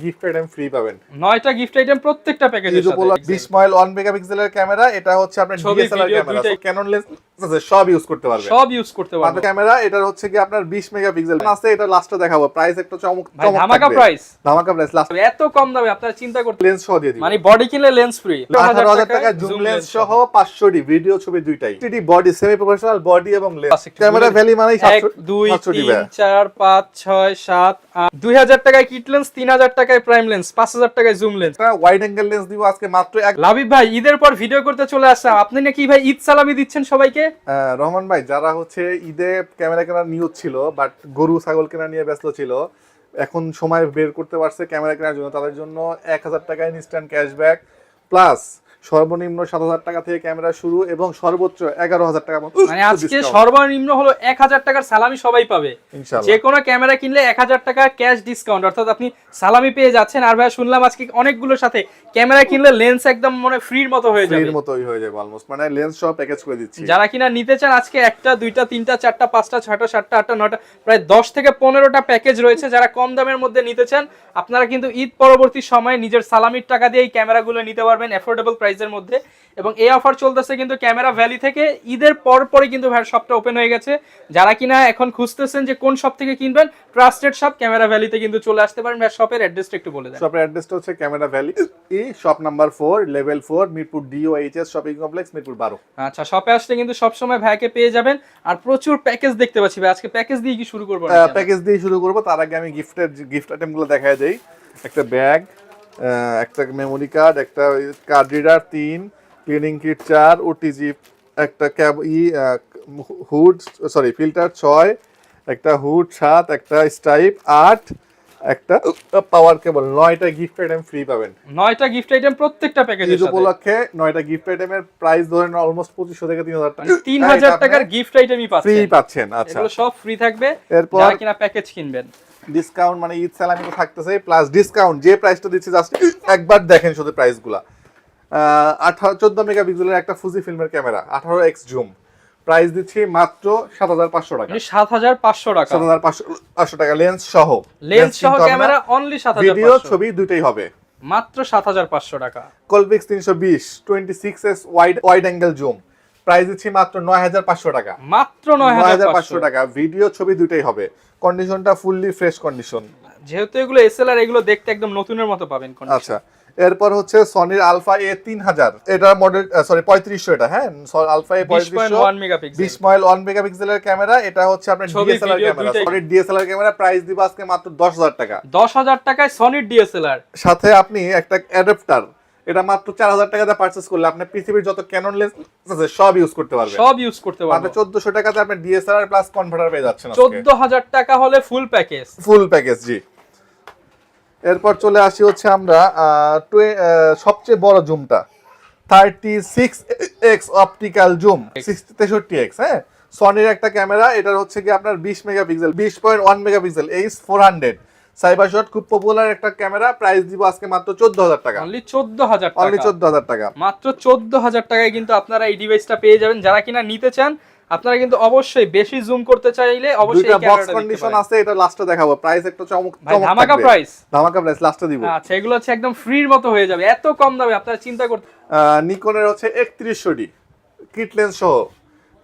Gift item free পাবেন। 9টা gift item প্রত্যেকটা প্যাকেজের সাথে। 20 মডেল 1 মেগাপিক্সেলের ক্যামেরা, এটা হচ্ছে আপনার ডিএসএলআর ক্যামেরা, ক্যানন লেন্স আছে, সব ইউজ করতে পারবেন। সব ইউজ করতে পারবেন। ক্যামেরা এটা হচ্ছে কি আপনার 20 মেগাপিক্সেল আছে, এটা লাস্টে দেখাবো। প্রাইস একটা চমক ধামাকা প্রাইস। ধামাকা প্রাইস লাস্ট। এত কম দামে আপনারা চিন্তা করতে, লেন্স সহ দিয়ে দিই, মানে বডি কিনলে লেন্স ফ্রি। 18000 টাকা জুম লেন্স সহ 500 ডি ভিডিও ছবি দুইটাই। এটি বডি সেমি প্রফেশনাল বডি এবং লেন্স। ক্যামেরা ভ্যালি মানে 1 2 3 4 5 6 7 8 2000 টাকায় কিট লেন্স, 3000 টাকায় প্রাইম লেন্স, 5000 টাকায় zoom lens. Wide angle lens দিব আজকে মাত্র লাবিব ভাই ঈদের পর ভিডিও করতে চলে আসলাম, আপনি নাকি ভাই ঈদ সালামি দিচ্ছেন সবাইকে? রহমান ভাই, যারা হচ্ছে ঈদে ক্যামেরা কেনার নিয়ত ছিল বাট গরু ছাগল কেনা নিয়ে ব্যস্ত ছিল, এখন সময় বের করতে পারছে ক্যামেরা কেনার জন্য, তাদের জন্য 1000 টাকা ইনস্ট্যান্ট ক্যাশব্যাক প্লাস সর্বনিম্ন 7000 টাকা থেকে ক্যামেরা শুরু এবং সর্বোচ্চ 11000 টাকা, মানে আজকে সর্বনিম্ন হলো 1000 টাকার সালামি সবাই পাবে। যে কোনো ক্যামেরা কিনলে 1000 টাকা ক্যাশ ডিসকাউন্ট, অর্থাৎ আপনি সালামি পেয়ে যাচ্ছেন। আর ভাই শুনলাম আজকে অনেকগুলোর সাথে ক্যামেরা কিনলে লেন্স একদম মানে ফ্রির মতো হয়ে যাবে, ফ্রির মতোই হয়ে যাবে অলমোস্ট, মানে লেন্স সহ প্যাকেজ করে দিচ্ছি। যারা কিনা নিতে চান আজকে একটা দুইটা তিনটা চারটা পাঁচটা ছয়টা সাতটা আটটা নয়টা প্রায় 10 থেকে 15টা প্যাকেজ রয়েছে। যারা কম দামের মধ্যে নিতে চান আপনারা কিন্তু ঈদ পরবর্তী সময়ে নিজের সালামির টাকা দিয়ে এই ক্যামেরাগুলো নিতে পারবেন অ্যাফোর্ডেবল প্রাইসের মধ্যে। এবং এই অফার চলতেছে কিন্তু ক্যামেরা ভ্যালি থেকে। ঈদের পরপরই কিন্তু ভাই শপটা ওপেন হয়ে গেছে। যারা কিনা এখন খুঁজতেছেন যে কোন শপ থেকে কিনবেন, ট্রাস্টেড শপ ক্যামেরা ভ্যালিতে কিন্তু চলে আসতে পারেন। ভাই শপের অ্যাড্রেসটা একটু বলে দেন। শপের অ্যাড্রেসটা হচ্ছে camera valley, shop number 4 level 4 Mirpur DOHS shopping complex, Mirpur 12। আচ্ছা, শপে আসলে কিন্তু সব সময় ভাইকে পেয়ে যাবেন। আর প্রচুর প্যাকেজ দেখতে পাচ্ছি ভাই, আজকে প্যাকেজ দিয়ে কি শুরু করব? প্যাকেজ দিয়ে শুরু করব। তার আগে আমি গিফট আইটেমগুলো দেখায় দেই। একটা ব্যাগ, একটা মেমোরি কার্ড, একটা card reader 3, cleaning kit 4, OTG একটা হুড ফিল্টার 6, একটা হুড 7, একটা স্ট্রাইপ 8, একটা পাওয়ার কেবল। 9টা গিফট আইটেম ফ্রি পাবেন। 9টা গিফট আইটেম প্রত্যেকটা প্যাকেজের সাথে। ঈদ উপলক্ষে 9টা গিফট আইটেমের প্রাইস ধরেন অলমোস্ট 2500 থেকে 3000 টাকা। 3000 টাকার গিফট আইটেমই পাচ্ছেন। ফ্রি পাচ্ছেন। আচ্ছা, এগুলো সব ফ্রি থাকবে এরপর যারা কিনা প্যাকেজ কিনবেন। ডিসকাউন্ট মানে ঈদ সালামি তো থাকতেছে, প্লাস ডিসকাউন্ট। যে প্রাইসটা দিচ্ছি জাস্ট একবার দেখেন শুধু প্রাইসগুলো। 14 মেগাপিক্সেলের একটা ফুজি ফিল্মের ক্যামেরা 18x জুম, প্রাইস দিচ্ছি মাত্র 7500 টাকা। 7500 টাকা, 7500 টাকা লেন্স সহ। লেন্স সহ ক্যামেরা অনলি 7500। ভিডিও ছবি দুটেই হবে মাত্র 7500 টাকা। কলভিক্স 320 26s wide angle zoom, price দিচ্ছি মাত্র 9500 টাকা। মাত্র 9500 টাকা, ভিডিও ছবি দুটেই হবে। কন্ডিশনটা ফুললি ফ্রেশ কন্ডিশন, যেহেতু এগুলো এসএলআর, এগুলো দেখতে একদম নতুনের মতো পাবেন। আচ্ছা, এরপর হচ্ছে সনির আলফা এ 3000, এটা মডেল 3500, এটা হ্যাঁ আলফা এ 20.1 মেগাপিক্সেল, 20 মডেল 1 মেগাপিক্সেলের ক্যামেরা। এটা হচ্ছে আপনার ডিএসএলআর ক্যামেরা, সনির ডিএসএলআর ক্যামেরা। প্রাইস দিব আজকে মাত্র 10000 টাকা। 10000 টাকায় সনির ডিএসএলআর, সাথে আপনি একটা অ্যাডাপ্টার, এটা মাত্র 4000 টাকাতে পারচেজ করলে আপনি পৃথিবীর যত ক্যানন লেন্স আছে সব ইউজ করতে পারবেন। সব ইউজ করতে পারবেন। 1400 টাকাতে আপনি ডিএসএলআর প্লাস কনভার্টার পেয়ে যাচ্ছেন। 14000 টাকা হলে ফুল প্যাকেজ, ফুল প্যাকেজ। জি, এরপর চলে আসি হচ্ছে আমরা সবচেয়ে বড় জুমটা 36x অপটিক্যাল জুম 63x। হ্যাঁ, সনির একটা ক্যামেরা, এটার হচ্ছে কি আপনার 20 megapixel 20.1 megapixel H400 cyber shot, খুব পপুলার একটা ক্যামেরা। প্রাইস দিব আজকে মাত্র 14000 টাকা। অনলি 14000 টাকা, অনলি 14000 টাকা। মাত্র 14000 টাকায় কিন্তু আপনারা এই ডিভাইসটা পেয়ে যাবেন। যারা কিনা নিতে চান আপনারা কিন্তু অবশ্যই বেশি জুম করতে চাইলে অবশ্যই দুইটা বক্স কন্ডিশন আছে, এটা লাস্টে দেখাবো। প্রাইস একটা চমক ধামাকা প্রাইস, ধামাকা প্রাইস লাস্টে দিব। আচ্ছা, এগুলো হচ্ছে একদম ফ্রির মতো হয়ে যাবে, এত কম দামে আপনারা চিন্তা করতে। নিকনের হচ্ছে 3100D কিট লেন্স সহ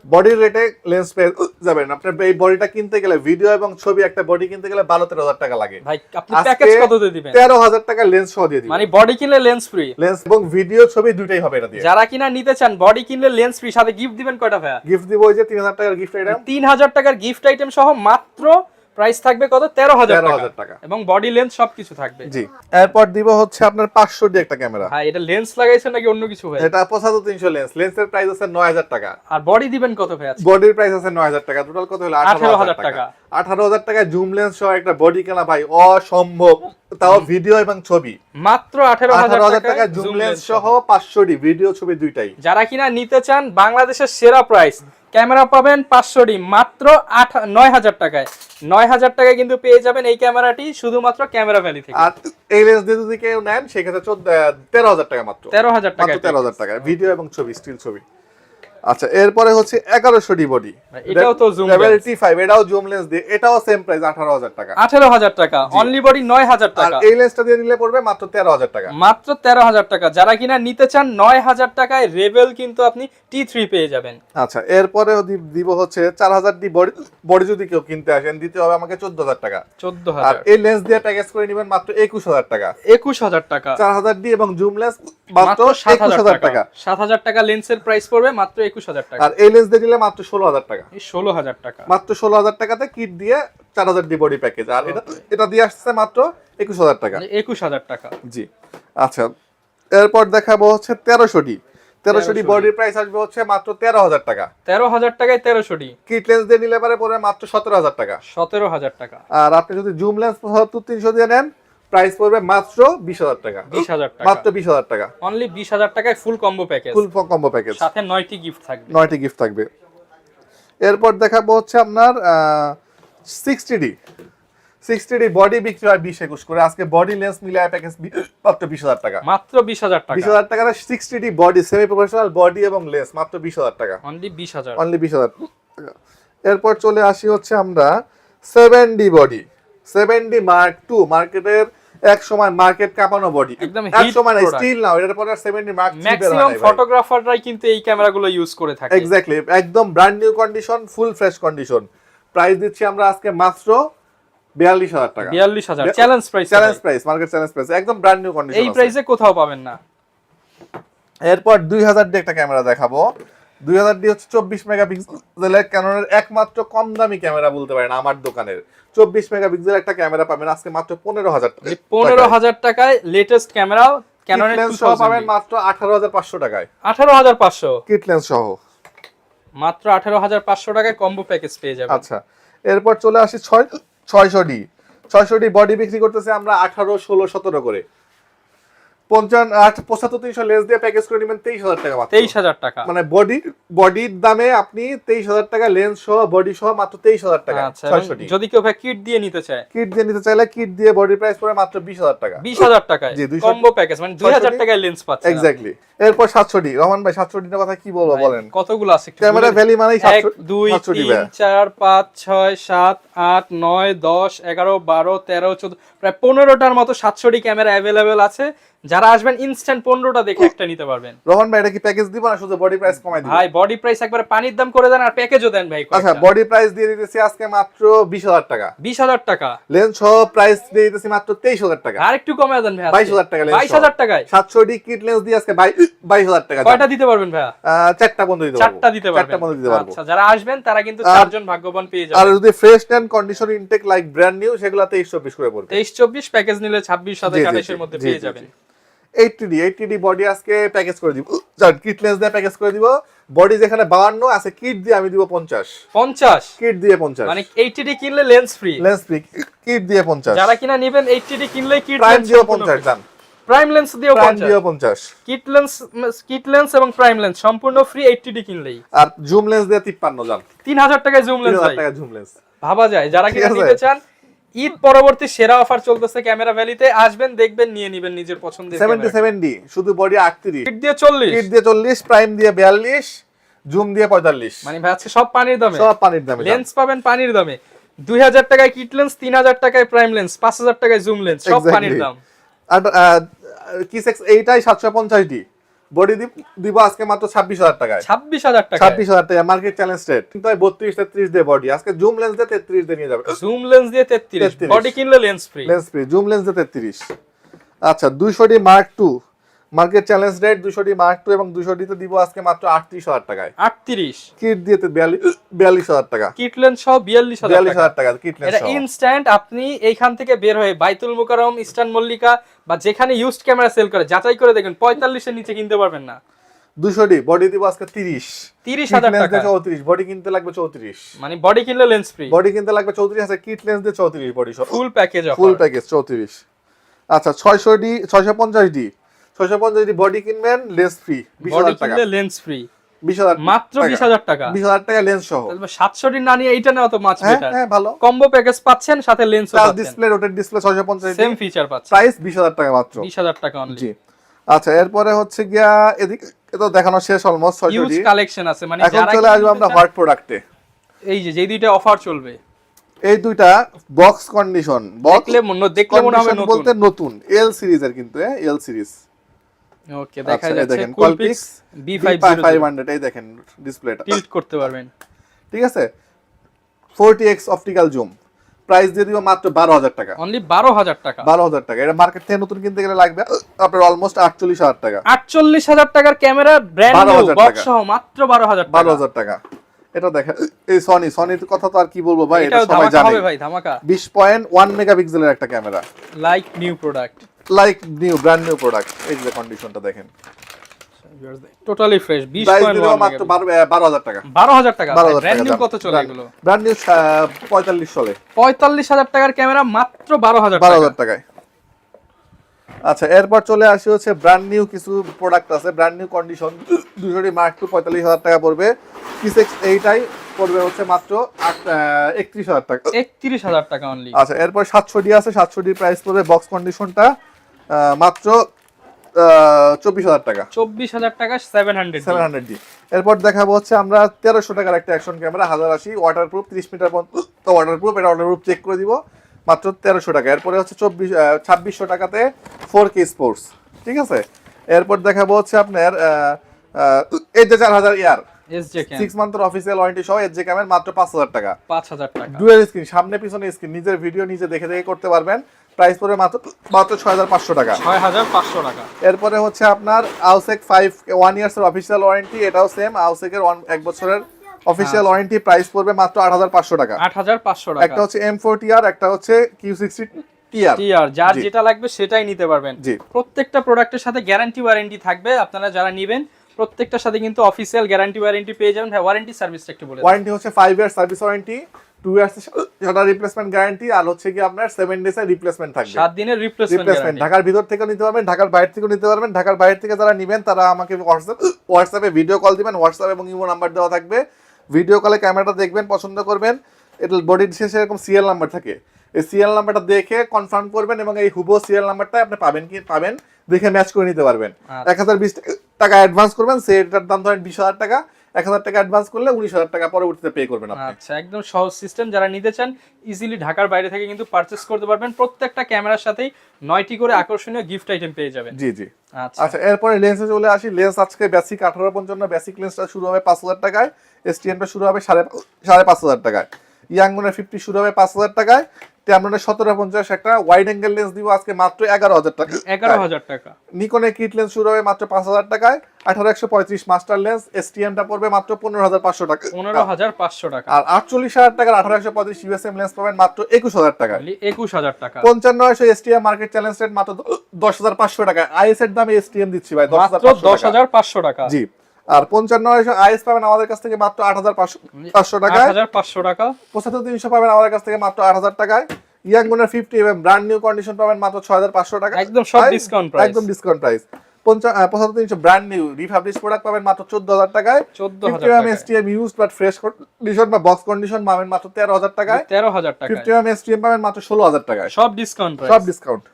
বডির রেটে লেন্স পেয়ে যাবেন। আপনার এই বডিটা কিনতে গেলে, ভিডিও এবং ছবি একটা বডি কিনতে গেলে 12-13 টাকা লাগে। ভাই আপনি প্যাকেজ কত দিয়ে দিবেন? 13000 টাকা লেন্স সহ দিয়ে দিবেন, মানে বডি কিনলে লেন্স ফ্রি, লেন্স এবং ভিডিও ছবি দুটেই হবে এটা দিয়ে। যারা কিনা নিতে চান বডি কিনলে লেন্স ফ্রি, সাথে গিফট দিবেন কয়টা ভাইয়া? গিফট দিব ওই যে 3000 টাকার গিফট আইটেম। 3000 টাকার গিফট আইটেম সহ মাত্র প্রাইস থাকবে কত? 13000 টাকা, এবং বডি লেন্স সবকিছু থাকবে। জি, এরপর দিব হচ্ছে আপনার 500D একটা ক্যামেরা। ভাই এটা লেন্স লাগাইছেন নাকি অন্য কিছু ভাই? এটা 75300 লেন্স, লেন্সের প্রাইস আছে 9000 টাকা। আর বডি দিবেন কত ভাই? বডির প্রাইস আছে 9000 টাকা, টোটাল কত হলো 18000 টাকা। 18000 টাকা জুম লেন্স সহ একটা বডি কেনা ভাই অসম্ভব, তাও ভিডিও এবং ছবি। মাত্র 18000 টাকা জুম লেন্স সহ 500D ভিডিও ছবি দুইটাই। যারা কিনা নিতে চান বাংলাদেশের সেরা প্রাইস, ক্যামেরা পাবেন 500D মাত্র 9000 টাকায়। 9000 টাকায় কিন্তু পেয়ে যাবেন এই ক্যামেরাটি শুধুমাত্র ক্যামেরা ভ্যালি থেকে। আর এই লেন্স দিয়ে যদি কেউ নেন সেক্ষেত্রে 13000 টাকা মাত্র। 13000 টাকা, 13000 টাকা ভিডিও এবং ছবি, স্টিল ছবি। আচ্ছা এরপরে হচ্ছে 1100 ডি বডি, এটাও তো জুম লেভেল T5, এটাও জুম লেন্স দিয়ে, এটাও সেম প্রাইস 18000 টাকা। 18000 টাকা, অনলি বডি 9000 আর টাকা। এই লেন্সটা দিয়ে নিলে পড়বে মাত্র 13000 টাকা। মাত্র 13000 টাকা। যারা কিনা নিতে চান 9000 টাকায় রেবেল কিন্তু আপনি T3 পেয়ে যাবেন। আচ্ছা এরপরে দিব হচ্ছে 4000 ডি বডি যদি কেউ কিনতে আসেন দিতে হবে আমাকে 14000 টাকা। 14000। আর এই লেন্স দিয়ে প্যাকেজ করে নেবেন মাত্র 21000 টাকা। 21000 টাকা। 4000 ডি এবং জুম লেন্স মাত্র 27000 টাকা। 7000 টাকা লেন্সের প্রাইস পড়বে মাত্র 21000 টাকা। আর এই লেন্স দিয়ে নিলে মাত্র 16000 টাকা। এই 16000 টাকা। মাত্র 16000 টাকাতে কিট দিয়ে 4000 ডি বডি প্যাকেজ। আর এটা দিয়ে আসছে মাত্র 21000 টাকা। 21000 টাকা। জি আচ্ছা এরপর দেখাবো হচ্ছে 1300 ডি। 1300 ডি বডির প্রাইস আসবে হচ্ছে মাত্র 13000 টাকা। 13000 টাকায় 1300 ডি। কিট লেন্স দিয়ে নিলে পরে পড়বে মাত্র 17000 টাকা। 17000 টাকা। আর আপনি যদি জুম লেন্স 300 দিয়ে নেন প্রাইস পড়বে মাত্র 20000 টাকা। 20000 টাকা। মাত্র 20000 টাকা। অনলি 20000 টাকায় ফুল কম্বো প্যাকেজ। ফুল কম্বো প্যাকেজ। সাথে 9টি গিফট থাকবে। 9টি গিফট থাকবে। এরপর দেখাবো হচ্ছে আপনার 60D। 60D বডি বিক্রি হয় 20-21 করে, আজকে বডি লেন্স মিলায় প্যাকেজ মাত্র 20000 টাকা। মাত্র 20000 টাকা। 20000 টাকা 60D body semi professional body এবং লেন্স মাত্র 20000 টাকা। অনলি 20000। অনলি 20000 টাকা। এরপর চলে আসি হচ্ছে আমরা 7D বডি। 7D মার্ক 2 মার্কেটের এক সময় মার্কেট কাঁপানো বডি, একদম এক হিট সময় না প্রোডাক্ট। স্টিল নাও, এর পরে 7D মার্ক 3 বের হয় ম্যাক্সিমাম নাই ভাই। ফটোগ্রাফাররাই কিন্তু এই ক্যামেরাগুলো ইউজ করে থাকে। এক্স্যাক্টলি একদম brand new condition, full fresh condition. Price দিচ্ছি আমরা আজকে মাত্র 42000 টাকা। 42000 challenge price. Challenge price, market challenge price, একদম ব্র্যান্ড নিউ কন্ডিশন। এই প্রাইসে কোথাও পাবেন না। এরপর 2000 ডি একটা ক্যামেরা দেখাবো। 2000 ডি হচ্ছে 24 মেগাপিক্সেলের ক্যাননের একমাত্র কম দামি ক্যামেরা বলতে পারেন আমার দোকানের। 24 মেগাপিক্সেল একটা ক্যামেরা পাবেন আজকে মাত্র 15000 টাকা। 15000 টাকায় লেটেস্ট ক্যামেরা ক্যাননের কিট লেন্স সহ পাবেন মাত্র 18500 টাকায়। 18500 কিট লেন্স সহ মাত্র 18500 টাকায় কম্বো প্যাকেজ পেয়ে যাবেন। আচ্ছা এরপর চলে আসি 600D। 600D বডি বিক্রি করতেছে আমরা 18, 16, 17 করে। 75-300 লেন্স দিয়ে প্যাকেজ করে নেবেন 23000 টাকা মাত্র। 23000 টাকা। মানে বডির দামে আপনি 23000 টাকা লেন্স সহ বডি সহ মাত্র 23000 টাকা। আচ্ছা 600D যদি কেউ ভাই কিট দিয়ে নিতে চায়, কিট দিয়ে নিতে চাইলে কিট দিয়ে বডি প্রাইস পড়ে মাত্র 20000 টাকা। 20000 টাকায় জি, 200 কম্বো প্যাকেজ, মানে 2000 টাকায় লেন্স পাচ্ছেন। এক্স্যাক্টলি। এরপর 700D। রহমান ভাই 700D এর কথা কি বলবো বলেন? কতগুলো আছে একটু ক্যামেরা ভ্যালি মানেই 1 2 700D 3 4 5 6 7 8 9 10 11 12 13 14 প্রায় 15টার মতো 700D ক্যামেরা अवेलेबल আছে। যারা আসবেন ইনস্ট্যান্ট 15টা দেখে একটা নিতে পারবেন। রহমান ভাই এটা কি প্যাকেজ দিব না শুধু বডি প্রাইস কমাই দিব? ভাই বডি প্রাইস একবারে পানির দাম করে দেন আর প্যাকেজও দেন ভাই। আচ্ছা বডি প্রাইস দিয়ে দিতেছি আজকে মাত্র 20000 টাকা। 20000 টাকা। লেন্স সহ প্রাইস দিয়ে দিতেছি মাত্র 23000 টাকা। আর একটু কমে দেন ভাই। 22000 টাকা লেন্স। 22000 টাকায় 700D কিট লেন্স দিয়ে আজকে 22000 টাকা। কয়টা দিতে পারবেন ভাই? 4টা বন্ধ দিতে পারবো। 4টা দিতে পারবেন। 4টা বন্ধ দিতে পারবো। আচ্ছা যারা আসবেন তারা কিন্তু 4 জন ভাগ্যবান পেয়ে আর যাবেন। যদি fresh and condition intact like brand new সেগুলো 23-24 করে পড়বে। 23-24 প্যাকেজ নিলে 26-27 এর মধ্যে পেয়ে যাবেন। 80D বডি আজকে প্যাকেজ করে দিব। জান কিট লেন্স দিয়ে প্যাকেজ করে দিব। বডি যেখানে 52 আছে কিট দিয়ে আমি দিব 50। 50 কিট দিয়ে 50। মানে 80D কিনলে lens free. Lens free kit দিয়ে 50। যারা কিনা নেবেন 80D কিনলে কিট প্রাইম লেন্স দিও 50 জান। প্রাইম লেন্স দিও প্রাইম 50। দিও 50। কিট লেন্স এবং প্রাইম লেন্স সম্পূর্ণ ফ্রি 80D কিনলেই। আর জুম লেন্স দিয়ে 53 জান। 3000 টাকায় জুম লেন্স 3000 টাকা জুম লেন্স। ভাবা যায়। যারা কিনা নিতে চান ঈদ পরবর্তী সেরা অফার চলতেছে ক্যামেরা ভ্যালিতে, আসবেন দেখবেন নিয়ে নেবেন নিজের পছন্দের ক্যামেরা। 77D শুধু বডি 38। কিট দিয়ে 40, কিট দিয়ে 40, প্রাইম দিয়ে 42, জুম দিয়ে 45। মানে ভাই আজকে সব পানির দামে। সব পানির দামে। লেন্স পাবেন পানির দামে। 2000 টাকায় কিট লেন্স, 3000 টাকায় প্রাইম লেন্স, 5000 টাকায় জুম লেন্স, সব পানির দাম। আর কিসেক্স এইটাই 750D বডি দিব আজকে মাত্র 26000 টাকায়। 26000 টাকা। 26000 টাকা মার্কেট চ্যালেঞ্জ রেট। কিন্তু 32-33 দিয়ে বডি আজকে জুম লেন্স দিয়ে 33 দিয়ে নিয়ে যাবে। জুম লেন্স দিয়ে 33, বডি কিনলে lens free. Lens free zoom lens দিয়ে 33। আচ্ছা 200D mark 2 market challenge rate. 200D mark 2 এবং 200D তে দিব আজকে মাত্র 38000 টাকায়। 38 কিট দিয়ে 42000 টাকা। কিট লেন্স সহ 42000 টাকা কিট লেন্স এটা সহ। ইনস্ট্যান্ট আপনি এইখান থেকে বের হয়ে বাইতুল মুকাররম, ইস্টার্ন মল্লিকা বা যেখানে ইউজড ক্যামেরা সেল করে যাচাই করে দেখেন 45 এর নিচে কিনতে পারবেন না। 200D বডি দিব আজকে 30000 টাকা। 34 বডি কিনতে লাগবে 34। মানে বডি কিনলে লেন্স ফ্রি। বডি কিনতে লাগবে 34 আছে কিট লেন্স দিয়ে 34 বডি সহ। Full package offer. Full package 34। আচ্ছা 650D বডি কিনবেন লেন্স ফ্রি 20000 টাকা। কিনলে লেন্স ফ্রি 20000 মাত্র 20000 টাকা। 20000 টাকা লেন্স সহ। তাহলে 700D না নিয়ে এইটা নেওয়া তো মাছ বেটার। হ্যাঁ ভালো। কম্বো প্যাকেজ পাচ্ছেন সাথে লেন্সও টাচ পাচ্ছেন। Display rotate display 650D same feature পাচ্ছেন। প্রাইস 20000 টাকা মাত্র। 20000 টাকা অনলি। জি আচ্ছা এরপরে হচ্ছে গিয়া এদিকে তো দেখানো শেষ অলমোস্ট হিউজ 6টি। কালেকশন আছে, মানে এখন যারা চলে আসবো আমরা হট প্রোডাক্টে। এই যে দুইটা অফার চলবে, এই দুইটা বক্স কন্ডিশন, দেখলে মনে হবে নতুন, বলতে নতুন এল সিরিজের, কিন্তু এল সিরিজ। ওকে, দেখা যাচ্ছে দেখেন Coolpix B500, এই দেখেন ডিসপ্লেটা টিল্ট করতে পারবেন, ঠিক আছে। 40x অপটিক্যাল জুম, প্রাইস দিয়ে দিব মাত্র 12,000 টাকা, অনলি 12,000 টাকা। 12,000 টাকা। এটা মার্কেট থেকে নতুন কিনতে গেলে লাগবে আপনার অলমোস্ট 48,000 টাকা। 48,000 টাকার ক্যামেরা ব্র্যান্ড নিউ 12,000 বক্স টাকা। সহ মাত্র 12,000 টাকা। 12,000 টাকা। এটা দেখেন এই সনির কথা তো আর কি বলবো ভাই, এটা এটাও সবাই ধামাকা জানে হবে ভাই, ধামাকা। 20.1 মেগাপিক্সেলের একটা camera, like new product, like new brand new product. এই যে কন্ডিশনটা দেখেন, টোটালি ফ্রেশ। প্রাইস দিব মাত্র 12,000 টাকা। 12,000 টাকা। 12,000 ব্র্যান্ড নিউ টাকা। কত চলে এগুলো? ব্র্যান্ড নিউ 45 চলে। 45,000 টাকার ক্যামেরা মাত্র 12,000 টাকা। 12,000 টাকায়। আচ্ছা এরপর চলে আসি হচ্ছে ব্র্যান্ড নিউ কিছু প্রোডাক্ট আছে, brand new condition. 200 mark to 45,000 টাকা পড়বে। P6 এইটাই পড়বে হচ্ছে মাত্র 31,000 টাকা। 31,000 টাকা অনলি। আচ্ছা এরপর 700D আছে, 700D প্রাইস পড়বে বক্স কন্ডিশনটা মাত্র 24,000 টাকা। 24,000 টাকা 700D। এরপর দেখাবো হচ্ছে আমরা 1300 টাকার একটা অ্যাকশন ক্যামেরা 1080 ওয়াটারপ্রুফ, 30 মিটার পর্যন্ত ওয়াটারপ্রুফ। এটা ওয়াটারপ্রুফ চেক করে দিব মাত্র 1300 টাকা। এরপরে হচ্ছে 2600 টাকাতে 4K স্পোর্টস, ঠিক আছে। এরপর দেখাবো হচ্ছে আপনার এজে 4000 ইয়ার এসজে ক্যাম 6 মান্থের অফিসিয়াল ওয়ারেন্টি সহ এজে ক্যামের মাত্র 5000 টাকা। 5,000 টাকা। ডুয়াল স্ক্রিন, সামনে পিছনে স্ক্রিন, নিজের ভিডিও নিজে দেখে দেখে করতে পারবেন। প্রাইস পড়বে মাত্র 6500 টাকা। 6,500 টাকা। এরপরে হচ্ছে আপনার আউসেক 5 1 ইয়ার্স এর অফিসিয়াল ওয়ারেন্টি, এটাও সেম আউসেকের 1 বছরের অফিসিয়াল ওয়ারেন্টি। প্রাইস পড়বে মাত্র 8500 টাকা। 8,500 টাকা। একটা হচ্ছে M40R, একটা হচ্ছে Q60 TR। যার যেটা লাগবে সেটাই নিতে পারবেন। জি। প্রত্যেকটা প্রোডাক্টের সাথে গ্যারান্টি ওয়ারেন্টি থাকবে। আপনারা যারা নেবেন প্রত্যেকটার সাথে কিন্তু অফিসিয়াল গ্যারান্টি ওয়ারেন্টি পেয়ে যাবেন। হ্যাঁ, ওয়ারেন্টি সার্ভিসটা একটু বলে দিন। ওয়ারেন্টি হচ্ছে 5 ইয়ার সার্ভিস ওয়ারেন্টি, 2 ইয়ার্স যেটা রিপ্লেসমেন্ট গ্যারান্টি, আর হচ্ছে কি আপনার 7 ডেজ এর রিপ্লেসমেন্ট থাকবে। 7 দিনের রিপ্লেসমেন্ট গ্যারান্টি। ঢাকার ভিতর থেকেও নিতে পারবেন, ঢাকার বাইরে থেকেও নিতে পারবেন। ঢাকার বাইরে থেকে যারা নেবেন তারা আমাকে হোয়াটসঅ্যাপে ভিডিও কল দিবেন, হোয়াটসঅ্যাপ এবং ইমো নাম্বার দেওয়া থাকবে। ভিডিও কলে ক্যামেরাটা দেখবেন, পছন্দ করবেন। এটা বডির শেষে এরকম সিএল নাম্বার থাকে, এই সিএল নাম্বারটা দেখে কনফার্ম করবেন এবং এই হুবহু সিএল নাম্বারটা আপনি পাবেন দেখে ম্যাচ করে নিতে পারবেন। 1020 টাকা অ্যাডভান্স করবেন, সেটার দাম ধরেন 20,000 টাকা। 1000 টাকা অ্যাডভান্স করলে 19,000 টাকা পরবর্তীতে পে করবেন আপনি। আচ্ছা, একদম সহজ সিস্টেম। যারা নিতে চান ইজিলি ঢাকার বাইরে থেকে কিন্তু পারচেজ করতে পারবেন। প্রত্যেকটা ক্যামেরার সাথেই 9টি করে আকর্ষণীয় গিফট আইটেম পেয়ে যাবেন। জি জি। আচ্ছা, আচ্ছা এরপরে লেন্সে চলে আসি। লেন্স আজকে বেসিক 1855 বেসিক লেন্সটা শুরু হবে 5,000 টাকায়, এসটিএমটা শুরু হবে 5,500 টাকায়, ইয়াংমনের 50 শুরু হবে 5,000 টাকায়, ট্যামরনের 1750 একটা ওয়াইড অ্যাঙ্গেল লেন্স দিব আজকে মাত্র 11,000 টাকা। 11,000 টাকা। নিকনের কিট লেন্স শুরু হবে মাত্র 5,000 টাকায়, 18-135 মাস্টার লেন্স, এসটিএমটা পড়বে মাত্র 15,500 টাকা। 15,500 টাকা। আর 48,000 টাকার 18-135 ইউএসএম লেন্স পাবেন মাত্র 21,000 টাকায়। 21,000 টাকা। 55 এসটিএম মার্কেট চ্যালেঞ্জ রেট মাত্র 10,500 টাকায়। আইএস এর দামে এসটিএম দিচ্ছি ভাই, মাত্র 10,500 টাকা। জি। আর 55 আইএস পাবেন আমাদের কাছ থেকে মাত্র 8,500 টাকায়। 8,500 টাকা। 75-300 পাবেন আমাদের কাছ থেকে মাত্র 8,000 টাকায়। ইয়াংমনের 50 এবং ব্র্যান্ড নিউ কন্ডিশন পাবেন মাত্র 6,500 টাকা, একদম সব ডিসকাউন্ট প্রাইস। একদম discount price. 75-300 brand new refurbished product পাবেন মাত্র 14,000 টাকায়। 14,000 50 টাকা। STM used but fresh condition বা বক্স কন্ডিশন পাবেন মাত্র 13,000 টাকায়। 13,000 টাকা। 50 এসটিএম পাবেন মাত্র 16,000 টাকায়। সব ডিসকাউন্ট প্রাইস। সব ডিসকাউন্ট।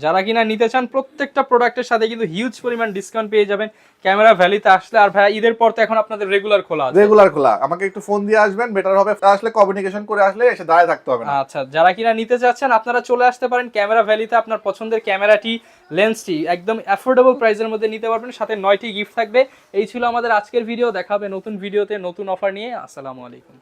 যারা কিনা নিতে চান প্রত্যেকটা প্রোডাক্টের সাথে কিন্তু হিউজ পরিমাণ ডিসকাউন্ট পেয়ে যাবেন ক্যামেরা ভ্যালিতে আসলে। আর ভাই ঈদের পর তো এখন আপনাদের রেগুলার খোলা আছে। রেগুলার খোলা, আমাকে একটু ফোন দিয়ে আসবেন, বেটার হবে। আসলে কমিউনিকেশন করে আসলে এসে দাঁড়িয়ে থাকতে হবে না। আচ্ছা, যারা কিনা নিতে চাচ্ছেন আপনারা চলে আসতে পারেন ক্যামেরা ভ্যালিতে। আপনার পছন্দের ক্যামেরাটি, লেন্সটি একদম অ্যাফোর্ডেবল প্রাইসের মধ্যে নিতে পারবেন, সাথে 9টি গিফট থাকবে। এই ছিল আমাদের আজকের ভিডিও। দেখা হবে নতুন ভিডিওতে নতুন অফার নিয়ে। আসসালামু আলাইকুম।